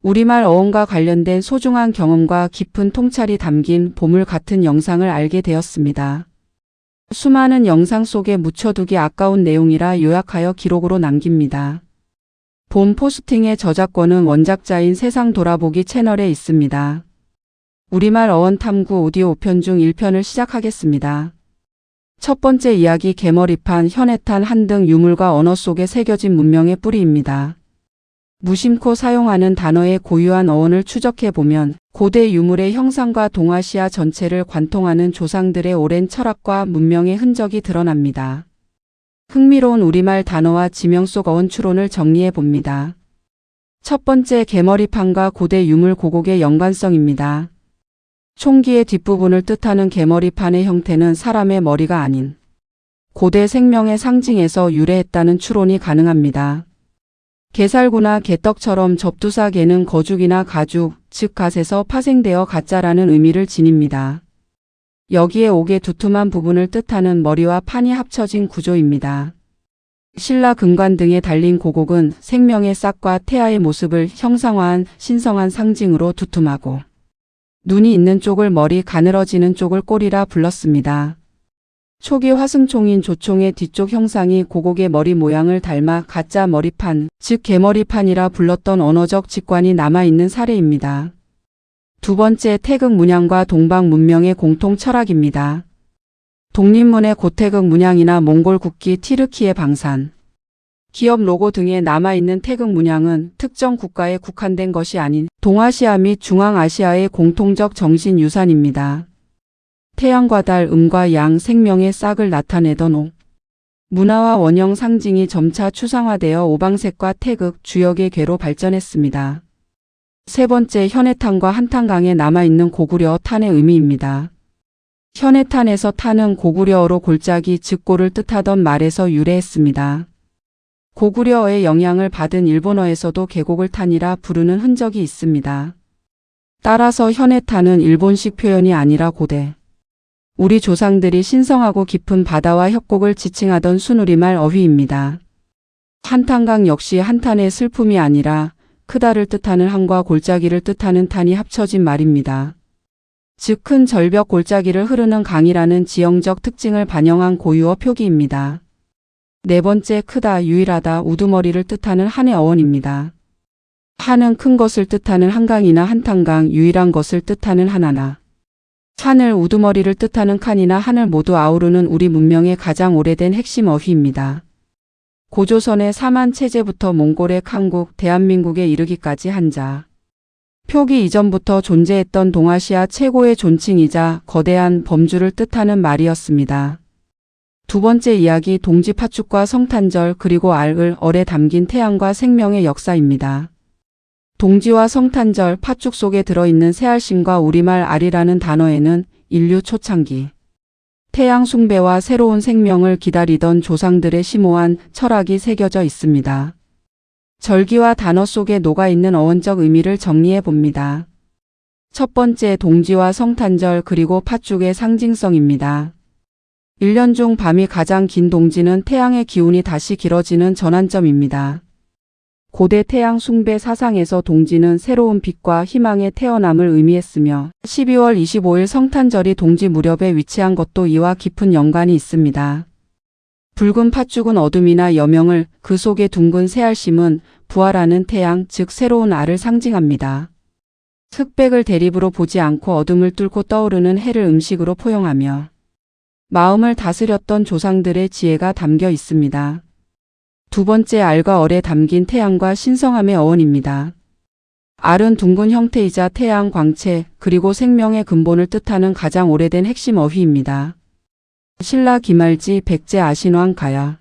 우리말 어원과 관련된 소중한 경험과 깊은 통찰이 담긴 보물 같은 영상을 알게 되었습니다. 수많은 영상 속에 묻혀두기 아까운 내용이라 요약하여 기록으로 남깁니다. 본 포스팅의 저작권은 원작자인 세상 돌아보기 채널에 있습니다. 우리말 어원 탐구 오디오 5편 중 1편을 시작하겠습니다. 첫 번째 이야기 개머리판, 현해탄, 한 등 유물과 언어 속에 새겨진 문명의 뿌리입니다. 무심코 사용하는 단어의 고유한 어원을 추적해보면 고대 유물의 형상과 동아시아 전체를 관통하는 조상들의 오랜 철학과 문명의 흔적이 드러납니다. 흥미로운 우리말 단어와 지명 속 어원 추론을 정리해봅니다. 첫 번째, 개머리판과 고대 유물 고곡의 연관성입니다. 총기의 뒷부분을 뜻하는 개머리판의 형태는 사람의 머리가 아닌 고대 생명의 상징에서 유래했다는 추론이 가능합니다. 게살구나 개떡처럼 접두사 개는 거죽이나 가죽, 즉 갓에서 파생되어 가짜라는 의미를 지닙니다. 여기에 옥의 두툼한 부분을 뜻하는 머리와 판이 합쳐진 구조입니다. 신라 금관 등에 달린 고곡은 생명의 싹과 태아의 모습을 형상화한 신성한 상징으로 두툼하고 눈이 있는 쪽을 머리, 가늘어지는 쪽을 꼬리라 불렀습니다. 초기 화승총인 조총의 뒤쪽 형상이 고곡의 머리 모양을 닮아 가짜 머리판, 즉 개머리판이라 불렀던 언어적 직관이 남아있는 사례입니다. 두 번째, 태극 문양과 동방 문명의 공통 철학입니다. 독립문의 고태극 문양이나 몽골 국기 티르키의 방산, 기업 로고 등에 남아있는 태극 문양은 특정 국가에 국한된 것이 아닌 동아시아 및 중앙아시아의 공통적 정신유산입니다. 태양과 달, 음과 양, 생명의 싹을 나타내던 옥. 문화와 원형 상징이 점차 추상화되어 오방색과 태극, 주역의 궤로 발전했습니다. 세 번째, 현해탄과 한탄강에 남아있는 고구려 탄의 의미입니다. 현해탄에서 탄은 고구려어로 골짜기, 즉 골을 뜻하던 말에서 유래했습니다. 고구려어의 영향을 받은 일본어에서도 계곡을 탄이라 부르는 흔적이 있습니다. 따라서 현해탄은 일본식 표현이 아니라 고대 우리 조상들이 신성하고 깊은 바다와 협곡을 지칭하던 순우리말 어휘입니다. 한탄강 역시 한탄의 슬픔이 아니라 크다를 뜻하는 한과 골짜기를 뜻하는 탄이 합쳐진 말입니다. 즉 큰 절벽 골짜기를 흐르는 강이라는 지형적 특징을 반영한 고유어 표기입니다. 네 번째, 크다, 유일하다, 우두머리를 뜻하는 한의 어원입니다. 한은 큰 것을 뜻하는 한강이나 한탄강, 유일한 것을 뜻하는 하나나 하늘, 우두머리를 뜻하는 칸이나 하늘 모두 아우르는 우리 문명의 가장 오래된 핵심 어휘입니다. 고조선의 사만 체제부터 몽골의 칸국, 대한민국에 이르기까지 한자. 표기 이전부터 존재했던 동아시아 최고의 존칭이자 거대한 범주를 뜻하는 말이었습니다. 두 번째 이야기, 동지 팥죽과 성탄절 그리고 알을 얼에 담긴 태양과 생명의 역사입니다. 동지와 성탄절, 팥죽 속에 들어있는 새알심과 우리말 알이라는 단어에는 인류 초창기, 태양 숭배와 새로운 생명을 기다리던 조상들의 심오한 철학이 새겨져 있습니다. 절기와 단어 속에 녹아있는 어원적 의미를 정리해 봅니다. 첫 번째, 동지와 성탄절 그리고 팥죽의 상징성입니다. 1년 중 밤이 가장 긴 동지는 태양의 기운이 다시 길어지는 전환점입니다. 고대 태양 숭배 사상에서 동지는 새로운 빛과 희망의 태어남을 의미했으며 12월 25일 성탄절이 동지 무렵에 위치한 것도 이와 깊은 연관이 있습니다. 붉은 팥죽은 어둠이나 여명을, 그 속에 둥근 새알심은 부활하는 태양, 즉 새로운 알을 상징합니다. 흑백을 대립으로 보지 않고 어둠을 뚫고 떠오르는 해를 음식으로 포용하며 마음을 다스렸던 조상들의 지혜가 담겨 있습니다. 두 번째, 알과 얼에 담긴 태양과 신성함의 어원입니다. 알은 둥근 형태이자 태양, 광채, 그리고 생명의 근본을 뜻하는 가장 오래된 핵심 어휘입니다. 신라 김알지, 백제 아신왕 가야,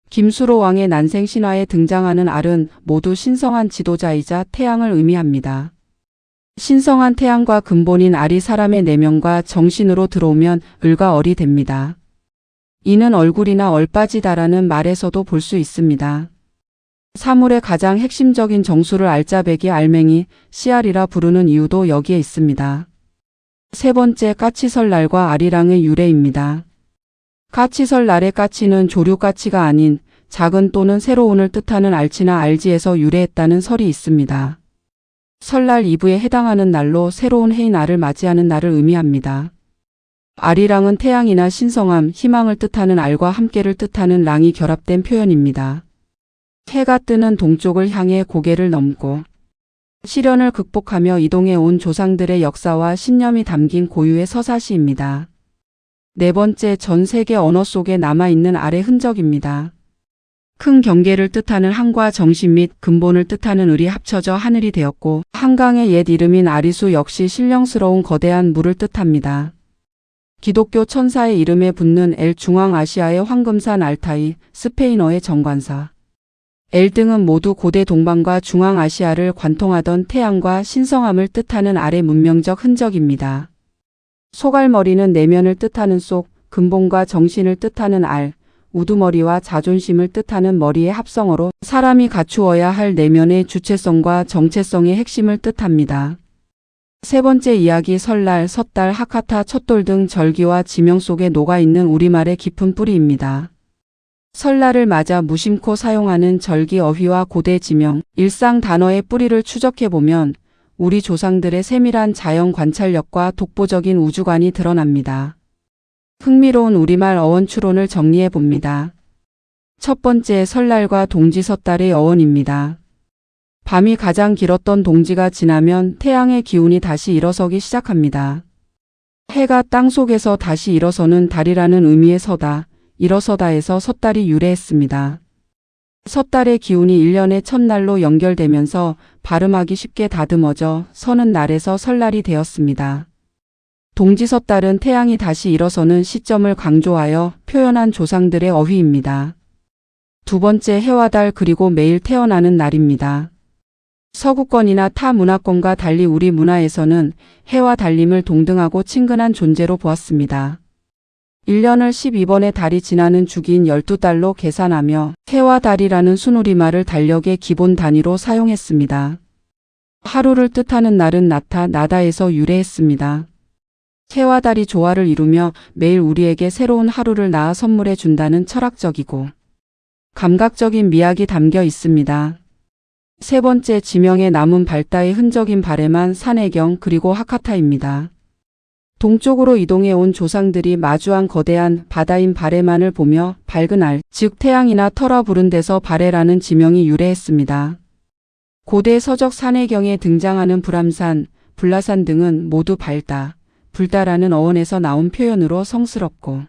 김수로 왕의 난생 신화에 등장하는 알은 모두 신성한 지도자이자 태양을 의미합니다. 신성한 태양과 근본인 알이 사람의 내면과 정신으로 들어오면 을과 얼이 됩니다. 이는 얼굴이나 얼빠지다라는 말에서도 볼 수 있습니다. 사물의 가장 핵심적인 정수를 알짜배기, 알맹이, 씨알이라 부르는 이유도 여기에 있습니다. 세 번째, 까치설날과 아리랑의 유래입니다. 까치설날의 까치는 조류까치가 아닌 작은 또는 새로운을 뜻하는 알치나 알지에서 유래했다는 설이 있습니다. 설날 이브에 해당하는 날로 새로운 해인 알을 맞이하는 날을 의미합니다. 알이랑은 태양이나 신성함, 희망을 뜻하는 알과 함께를 뜻하는 랑이 결합된 표현입니다. 해가 뜨는 동쪽을 향해 고개를 넘고 시련을 극복하며 이동해 온 조상들의 역사와 신념이 담긴 고유의 서사시입니다. 네 번째, 전 세계 언어 속에 남아있는 알의 흔적입니다. 큰 경계를 뜻하는 한과 정신 및 근본을 뜻하는 을이 합쳐져 하늘이 되었고, 한강의 옛 이름인 아리수 역시 신령스러운 거대한 물을 뜻합니다. 기독교 천사의 이름에 붙는 엘, 중앙아시아의 황금산 알타이, 스페인어의 정관사. 엘 등은 모두 고대 동방과 중앙아시아를 관통하던 태양과 신성함을 뜻하는 알의 문명적 흔적입니다. 소갈머리는 내면을 뜻하는 속, 근본과 정신을 뜻하는 알, 우두머리와 자존심을 뜻하는 머리의 합성어로 사람이 갖추어야 할 내면의 주체성과 정체성의 핵심을 뜻합니다. 세 번째 이야기, 설날, 섣달, 하카타, 첫돌 등 절기와 지명 속에 녹아있는 우리말의 깊은 뿌리입니다. 설날을 맞아 무심코 사용하는 절기 어휘와 고대 지명, 일상 단어의 뿌리를 추적해보면 우리 조상들의 세밀한 자연 관찰력과 독보적인 우주관이 드러납니다. 흥미로운 우리말 어원 추론을 정리해 봅니다. 첫 번째, 설날과 동지 섣달의 어원입니다. 밤이 가장 길었던 동지가 지나면 태양의 기운이 다시 일어서기 시작합니다. 해가 땅 속에서 다시 일어서는 달이라는 의미의 서다, 일어서다에서 섣달이 유래했습니다. 섣달의 기운이 1년의 첫날로 연결되면서 발음하기 쉽게 다듬어져 서는 날에서 설날이 되었습니다. 동지 섣달은 태양이 다시 일어서는 시점을 강조하여 표현한 조상들의 어휘입니다. 두 번째, 해와 달 그리고 매일 태어나는 날입니다. 서구권이나 타 문화권과 달리 우리 문화에서는 해와 달림을 동등하고 친근한 존재로 보았습니다. 1년을 12번의 달이 지나는 주기인 12달로 계산하며 해와 달이라는 순우리말을 달력의 기본 단위로 사용했습니다. 하루를 뜻하는 날은 나타, 나다에서 유래했습니다. 해와 달이 조화를 이루며 매일 우리에게 새로운 하루를 낳아 선물해 준다는 철학적이고 감각적인 미학이 담겨 있습니다. 세 번째, 지명에 남은 발다의 흔적인 바레만, 산해경 그리고 하카타입니다. 동쪽으로 이동해 온 조상들이 마주한 거대한 바다인 바레만을 보며 밝은 알, 즉 태양이나 터라 부른 데서 바레라는 지명이 유래했습니다. 고대 서적 산해경에 등장하는 불암산, 불라산 등은 모두 밝다, 불다라는 어원에서 나온 표현으로 성스럽고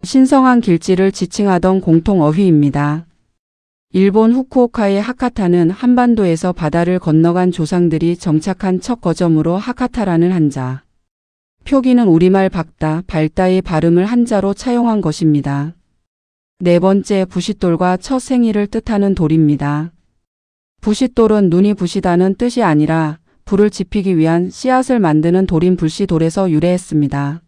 신성한 길지를 지칭하던 공통 어휘입니다. 일본 후쿠오카의 하카타는 한반도에서 바다를 건너간 조상들이 정착한 첫 거점으로 하카타라는 한자. 표기는 우리말 박다, 발다의 발음을 한자로 차용한 것입니다. 네 번째, 부싯돌과 첫 생일을 뜻하는 돌입니다. 부싯돌은 눈이 부시다는 뜻이 아니라 불을 지피기 위한 씨앗을 만드는 돌인 불씨돌에서 유래했습니다.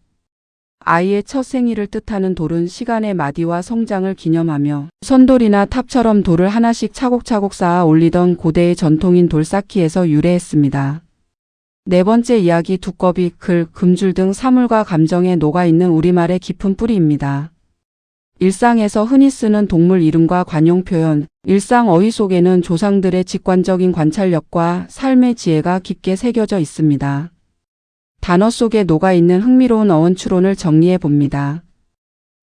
아이의 첫 생일을 뜻하는 돌은 시간의 마디와 성장을 기념하며 선돌이나 탑처럼 돌을 하나씩 차곡차곡 쌓아 올리던 고대의 전통인 돌쌓기에서 유래했습니다. 네 번째 이야기, 두꺼비, 글, 금줄 등 사물과 감정에 녹아있는 우리말의 깊은 뿌리입니다. 일상에서 흔히 쓰는 동물 이름과 관용 표현, 일상 어휘 속에는 조상들의 직관적인 관찰력과 삶의 지혜가 깊게 새겨져 있습니다. 단어 속에 녹아있는 흥미로운 어원 추론을 정리해 봅니다.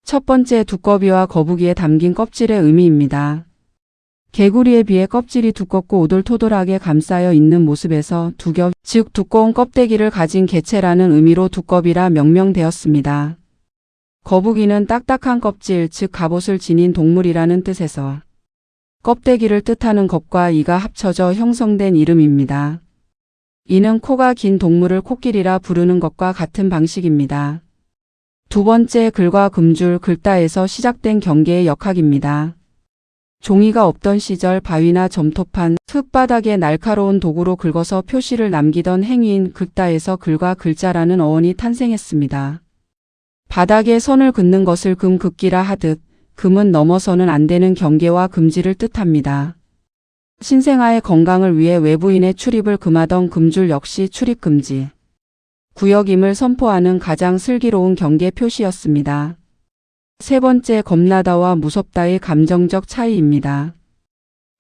첫 번째, 두꺼비와 거북이에 담긴 껍질의 의미입니다. 개구리에 비해 껍질이 두껍고 오돌토돌하게 감싸여 있는 모습에서 두겹, 즉 두꺼운 껍데기를 가진 개체라는 의미로 두꺼비라 명명되었습니다. 거북이는 딱딱한 껍질, 즉 갑옷을 지닌 동물이라는 뜻에서 껍데기를 뜻하는 겁과 이가 합쳐져 형성된 이름입니다. 이는 코가 긴 동물을 코끼리라 부르는 것과 같은 방식입니다. 두 번째, 글과 금줄, 글다에서 시작된 경계의 역학입니다. 종이가 없던 시절 바위나 점토판, 흙바닥에 날카로운 도구로 긁어서 표시를 남기던 행위인 글다에서 글과 글자라는 어원이 탄생했습니다. 바닥에 선을 긋는 것을 금 긋기라 하듯 금은 넘어서는 안 되는 경계와 금지를 뜻합니다. 신생아의 건강을 위해 외부인의 출입을 금하던 금줄 역시 출입금지 구역임을 선포하는 가장 슬기로운 경계 표시였습니다. 세 번째, 겁나다와 무섭다의 감정적 차이입니다.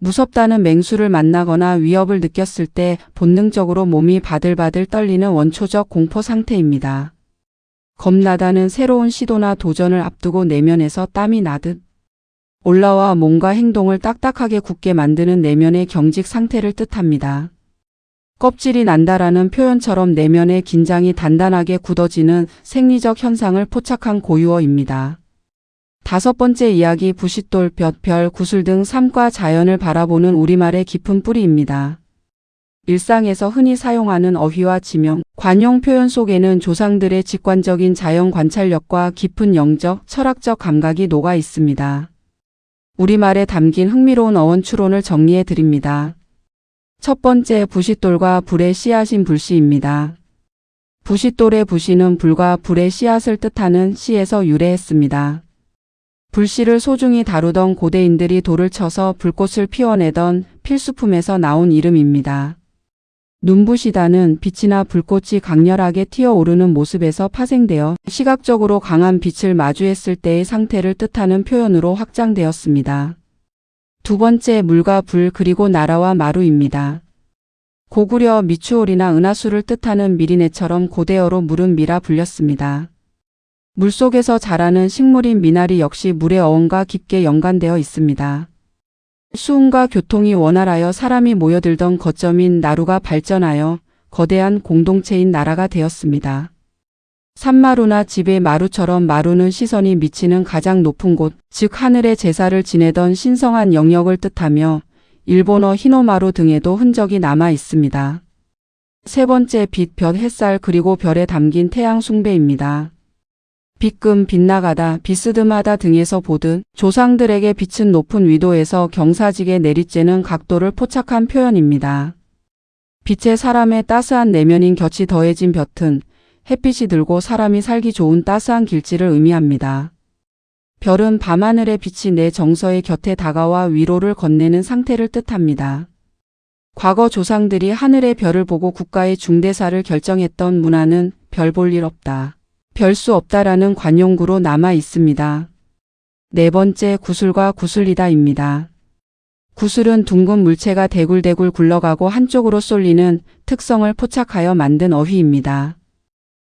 무섭다는 맹수를 만나거나 위협을 느꼈을 때 본능적으로 몸이 바들바들 떨리는 원초적 공포 상태입니다. 겁나다는 새로운 시도나 도전을 앞두고 내면에서 땀이 나듯 올라와 몸과 행동을 딱딱하게 굳게 만드는 내면의 경직 상태를 뜻합니다. 껍질이 난다라는 표현처럼 내면의 긴장이 단단하게 굳어지는 생리적 현상을 포착한 고유어입니다. 5번째 이야기 부싯돌, 볕, 별, 구슬 등 삶과 자연을 바라보는 우리말의 깊은 뿌리입니다. 일상에서 흔히 사용하는 어휘와 지명, 관용 표현 속에는 조상들의 직관적인 자연 관찰력과 깊은 영적, 철학적 감각이 녹아 있습니다. 우리말에 담긴 흥미로운 어원 추론을 정리해 드립니다. 첫 번째, 부싯돌과 불의 씨앗인 불씨입니다. 부싯돌의 부씨는 불과 불의 씨앗을 뜻하는 씨에서 유래했습니다. 불씨를 소중히 다루던 고대인들이 돌을 쳐서 불꽃을 피워내던 필수품에서 나온 이름입니다. 눈부시다는 빛이나 불꽃이 강렬하게 튀어오르는 모습에서 파생되어 시각적으로 강한 빛을 마주했을 때의 상태를 뜻하는 표현으로 확장되었습니다. 두 번째, 물과 불 그리고 나라와 마루입니다. 고구려 미추홀이나 은하수를 뜻하는 미리네처럼 고대어로 물은 미라 불렸습니다. 물속에서 자라는 식물인 미나리 역시 물의 어원과 깊게 연관되어 있습니다. 수운과 교통이 원활하여 사람이 모여들던 거점인 나루가 발전하여 거대한 공동체인 나라가 되었습니다. 산마루나 집의 마루처럼 마루는 시선이 미치는 가장 높은 곳, 즉 하늘의 제사를 지내던 신성한 영역을 뜻하며 일본어 히노마루 등에도 흔적이 남아 있습니다. 세 번째, 빛, 볕, 햇살 그리고 별에 담긴 태양 숭배입니다. 빛금, 빗나가다, 비스듬하다 등에서 보듯 조상들에게 빛은 높은 위도에서 경사지게 내리쬐는 각도를 포착한 표현입니다. 빛에 사람의 따스한 내면인 곁이 더해진 볕은 햇빛이 들고 사람이 살기 좋은 따스한 길지를 의미합니다. 별은 밤하늘의 빛이 내 정서의 곁에 다가와 위로를 건네는 상태를 뜻합니다. 과거 조상들이 하늘의 별을 보고 국가의 중대사를 결정했던 문화는 별 볼 일 없다, 별 수 없다라는 관용구로 남아 있습니다. 네 번째, 구슬과 구슬리다입니다. 구슬은 둥근 물체가 대굴대굴 굴러가고 한쪽으로 쏠리는 특성을 포착하여 만든 어휘입니다.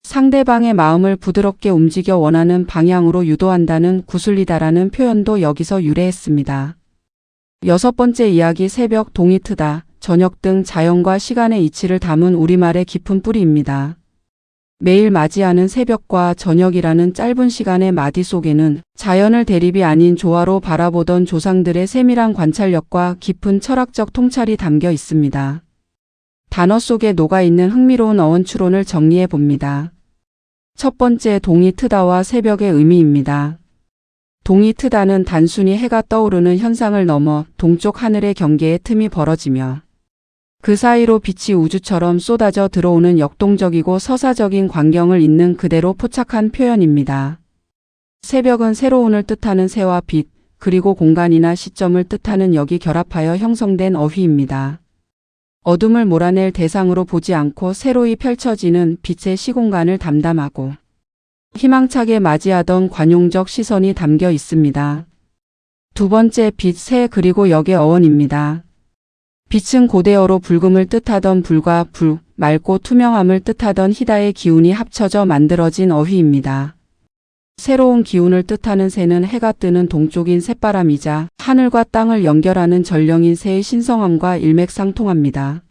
상대방의 마음을 부드럽게 움직여 원하는 방향으로 유도한다는 구슬리다라는 표현도 여기서 유래했습니다. 여섯 번째 이야기 새벽, 동이 트다, 저녁 등 자연과 시간의 이치를 담은 우리말의 깊은 뿌리입니다. 매일 맞이하는 새벽과 저녁이라는 짧은 시간의 마디 속에는 자연을 대립이 아닌 조화로 바라보던 조상들의 세밀한 관찰력과 깊은 철학적 통찰이 담겨 있습니다. 단어 속에 녹아있는 흥미로운 어원 추론을 정리해 봅니다. 첫 번째, 동이 트다와 새벽의 의미입니다. 동이 트다는 단순히 해가 떠오르는 현상을 넘어 동쪽 하늘의 경계에 틈이 벌어지며 그 사이로 빛이 우주처럼 쏟아져 들어오는 역동적이고 서사적인 광경을 있는 그대로 포착한 표현입니다. 새벽은 새로운을 뜻하는 새와 빛, 그리고 공간이나 시점을 뜻하는 역이 결합하여 형성된 어휘입니다. 어둠을 몰아낼 대상으로 보지 않고 새로이 펼쳐지는 빛의 시공간을 담담하고 희망차게 맞이하던 관용적 시선이 담겨 있습니다. 두 번째, 빛, 새 그리고 역의 어원입니다. 빛은 고대어로 붉음을 뜻하던 불과 불, 맑고 투명함을 뜻하던 희다의 기운이 합쳐져 만들어진 어휘입니다. 새로운 기운을 뜻하는 새는 해가 뜨는 동쪽인 새바람이자 하늘과 땅을 연결하는 전령인 새의 신성함과 일맥상통합니다.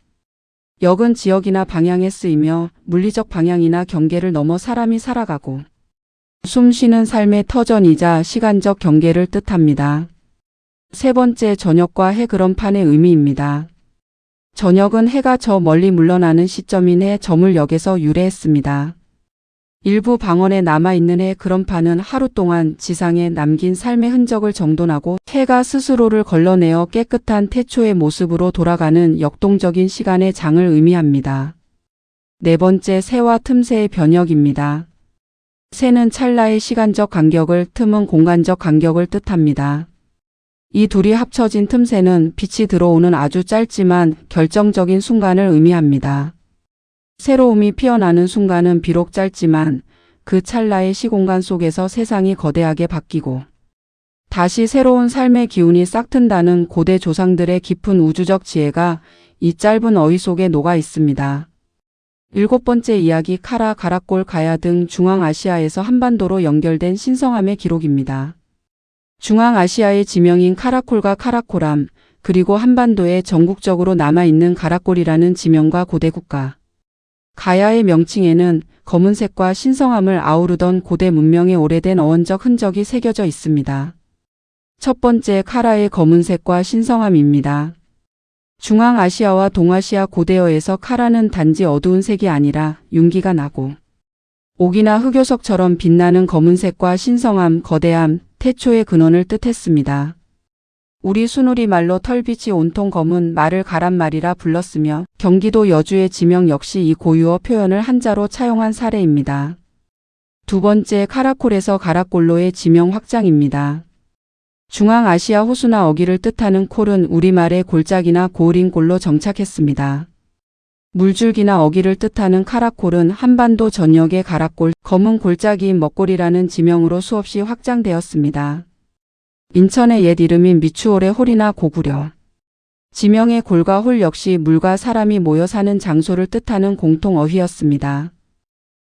역은 지역이나 방향에 쓰이며 물리적 방향이나 경계를 넘어 사람이 살아가고 숨쉬는 삶의 터전이자 시간적 경계를 뜻합니다. 세 번째, 저녁과 해 그런판의 의미입니다. 저녁은 해가 저 멀리 물러나는 시점인 해 저물역에서 유래했습니다. 일부 방언에 남아있는 해 그런판은 하루 동안 지상에 남긴 삶의 흔적을 정돈하고 해가 스스로를 걸러내어 깨끗한 태초의 모습으로 돌아가는 역동적인 시간의 장을 의미합니다. 네 번째, 새와 틈새의 변역입니다. 새는 찰나의 시간적 간격을, 틈은 공간적 간격을 뜻합니다. 이 둘이 합쳐진 틈새는 빛이 들어오는 아주 짧지만 결정적인 순간을 의미합니다. 새로움이 피어나는 순간은 비록 짧지만 그 찰나의 시공간 속에서 세상이 거대하게 바뀌고 다시 새로운 삶의 기운이 싹튼다는 고대 조상들의 깊은 우주적 지혜가 이 짧은 어휘 속에 녹아 있습니다. 7번째 이야기 카라, 가라골, 가야 등 중앙아시아에서 한반도로 연결된 신성함의 기록입니다. 중앙아시아의 지명인 카라콜과 카라코람, 그리고 한반도에 전국적으로 남아있는 가라골이라는 지명과 고대 국가. 가야의 명칭에는 검은색과 신성함을 아우르던 고대 문명의 오래된 어원적 흔적이 새겨져 있습니다. 첫 번째, 카라의 검은색과 신성함입니다. 중앙아시아와 동아시아 고대어에서 카라는 단지 어두운 색이 아니라 윤기가 나고 옥이나 흑요석처럼 빛나는 검은색과 신성함, 거대함, 태초의 근원을 뜻했습니다. 우리 순우리 말로 털빛이 온통 검은 말을 가란 말이라 불렀으며 경기도 여주의 지명 역시 이 고유어 표현을 한자로 차용한 사례입니다. 두 번째, 카라콜에서 가라골로의 지명 확장입니다. 중앙아시아 호수나 어귀를 뜻하는 콜은 우리말의 골짜기나 고을인 골로 정착했습니다. 물줄기나 어귀를 뜻하는 카라콜은 한반도 전역의 가라골, 검은 골짜기인 먹골이라는 지명으로 수없이 확장되었습니다. 인천의 옛 이름인 미추홀의 홀이나 고구려. 지명의 골과 홀 역시 물과 사람이 모여 사는 장소를 뜻하는 공통 어휘였습니다.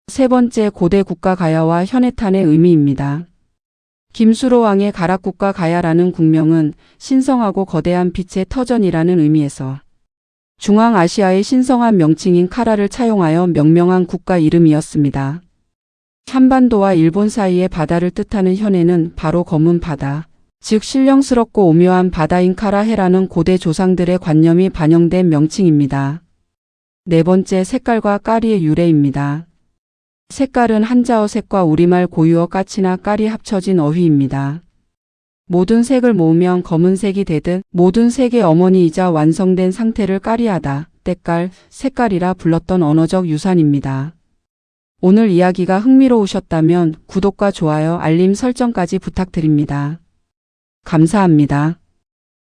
세 번째, 고대 국가 가야와 현해탄의 의미입니다. 김수로 왕의 가락국가 가야라는 국명은 신성하고 거대한 빛의 터전이라는 의미에서 중앙아시아의 신성한 명칭인 카라를 차용하여 명명한 국가 이름이었습니다. 한반도와 일본 사이의 바다를 뜻하는 현해는 바로 검은 바다, 즉 신령스럽고 오묘한 바다인 카라해라는 고대 조상들의 관념이 반영된 명칭입니다. 네 번째, 색깔과 까리의 유래입니다. 색깔은 한자어 색과 우리말 고유어 까치나 깔이 합쳐진 어휘입니다. 모든 색을 모으면 검은색이 되듯 모든 색의 어머니이자 완성된 상태를 까리하다, 때깔, 색깔이라 불렀던 언어적 유산입니다. 오늘 이야기가 흥미로우셨다면 구독과 좋아요, 알림 설정까지 부탁드립니다. 감사합니다.